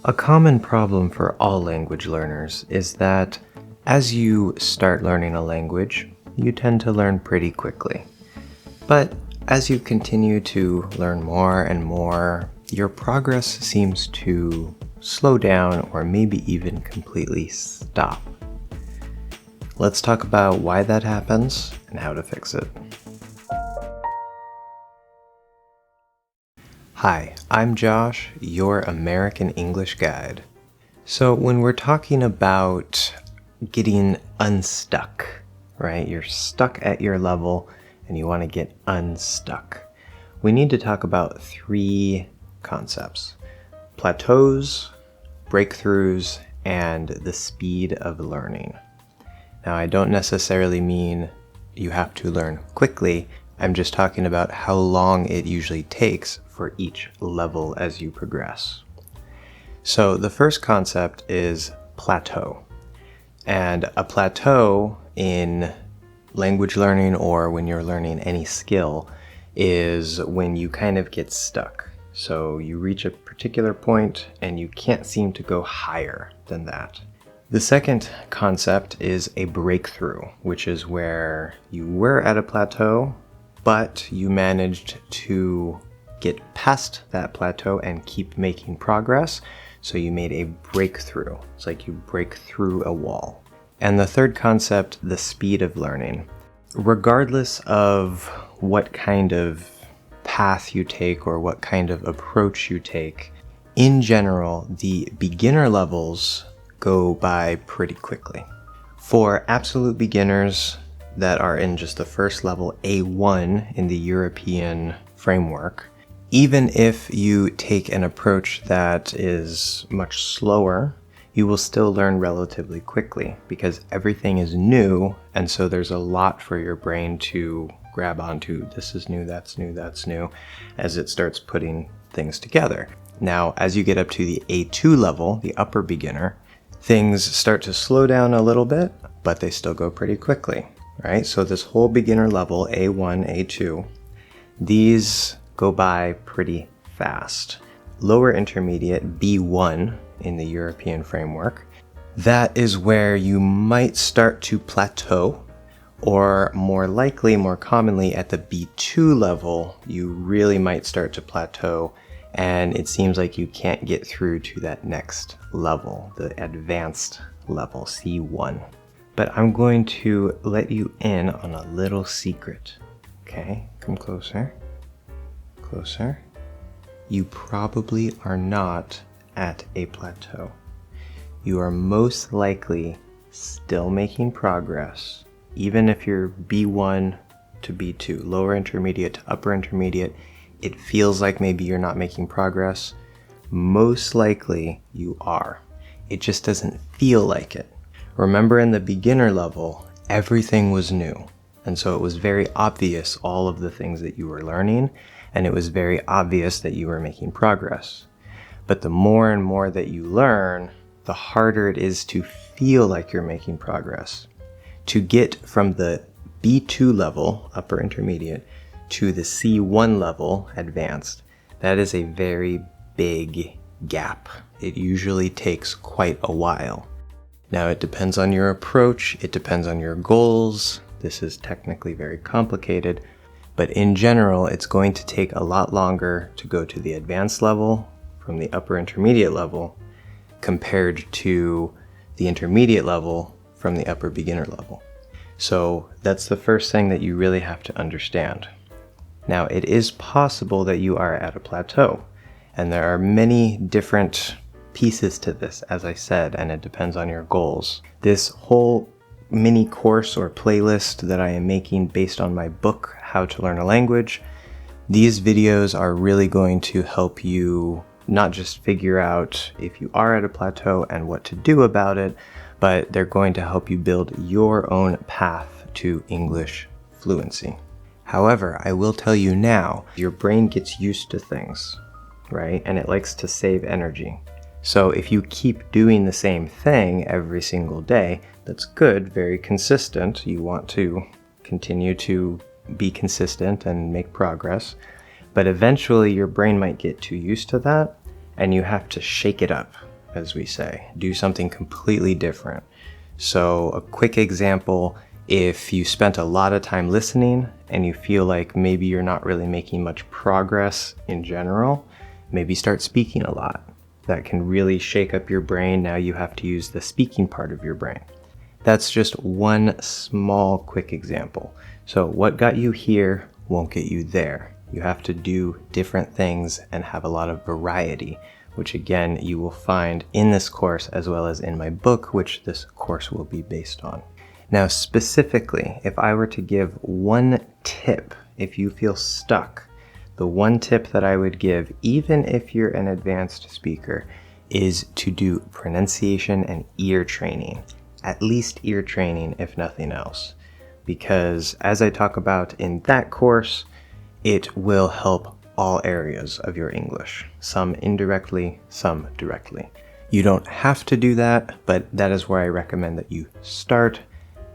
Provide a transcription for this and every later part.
A common problem for all language learners is that as you start learning a language, you tend to learn pretty quickly. But as you continue to learn more and more, your progress seems to slow down or maybe even completely stop. Let's talk about why that happens and how to fix it. Hi, I'm Josh, your American English guide. So when we're talking about getting unstuck, right? You're stuck at your level and you want to get unstuck. We need to talk about three concepts: plateaus, breakthroughs, and the speed of learning. Now, I don't necessarily mean you have to learn quickly. I'm just talking about how long it usually takes for each level as you progress. So the first concept is plateau. And a plateau in language learning or when you're learning any skill is when you kind of get stuck. So you reach a particular point and you can't seem to go higher than that. The second concept is a breakthrough, which is where you were at a plateau, but you managed to get past that plateau and keep making progress. So you made a breakthrough. It's like you break through a wall. And the third concept, the speed of learning. Regardless of what kind of path you take or what kind of approach you take, in general, the beginner levels go by pretty quickly. For absolute beginners that are in just the first level, A1 in the European framework, even if you take an approach that is much slower, you will still learn relatively quickly because everything is new, and so there's a lot for your brain to grab onto. This is new, that's new, that's new, as it starts putting things together. Now, as you get up to the A2 level, the upper beginner, things start to slow down a little bit, but they still go pretty quickly, right? So this whole beginner level, A1, A2, these go by pretty fast. Lower intermediate, B1 in the European framework, that is where you might start to plateau, or more likely, more commonly at the B2 level, you really might start to plateau and it seems like you can't get through to that next level, the advanced level, C1. But I'm going to let you in on a little secret. Okay, come closer. Closer. You probably are not at a plateau. You are most likely still making progress, even if you're B1 to B2, lower intermediate to upper intermediate. It feels like maybe you're not making progress. Most likely you are. It just doesn't feel like it. Remember, in the beginner level, everything was new. And so it was very obvious all of the things that you were learning, and it was very obvious that you were making progress. But the more and more that you learn, the harder it is to feel like you're making progress. To get from the B2 level, upper intermediate, to the C1 level, advanced, that is a very big gap. It usually takes quite a while. Now, it depends on your approach, it depends on your goals. This is technically very complicated, but in general, it's going to take a lot longer to go to the advanced level from the upper intermediate level compared to the intermediate level from the upper beginner level. So that's the first thing that you really have to understand. Now, it is possible that you are at a plateau, and there are many different pieces to this, as I said, and it depends on your goals. This whole mini course or playlist that I am making based on my book, How to Learn a Language, these videos are really going to help you not just figure out if you are at a plateau and what to do about it, but they're going to help you build your own path to English fluency. However, I will tell you now, your brain gets used to things, right? And it likes to save energy. So if you keep doing the same thing every single day, that's good, very consistent. You want to continue to be consistent and make progress. But eventually your brain might get too used to that and you have to shake it up. as we say. Do something completely different. So a quick example, if you spent a lot of time listening and you feel like maybe you're not really making much progress in general, maybe start speaking a lot. That can really shake up your brain. Now you have to use the speaking part of your brain. That's just one small quick example. So what got you here won't get you there. You have to do different things and have a lot of variety, which again, you will find in this course as well as in my book, which this course will be based on. Now, specifically, if I were to give one tip, if you feel stuck, the one tip that I would give, even if you're an advanced speaker, is to do pronunciation and ear training. At least ear training, if nothing else. Because as I talk about in that course, it will help all areas of your English. Some indirectly, some directly. You don't have to do that, but that is where I recommend that you start.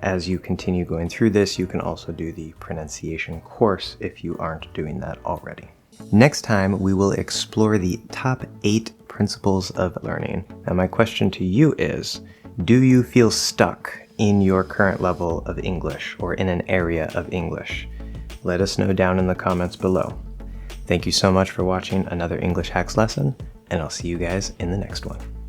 As you continue going through this, you can also do the pronunciation course if you aren't doing that already. Next time, we will explore the top 8 principles of learning. Now, my question to you is, do you feel stuck in your current level of English or in an area of English? Let us know down in the comments below. Thank you so much for watching another English Hacks lesson, and I'll see you guys in the next one.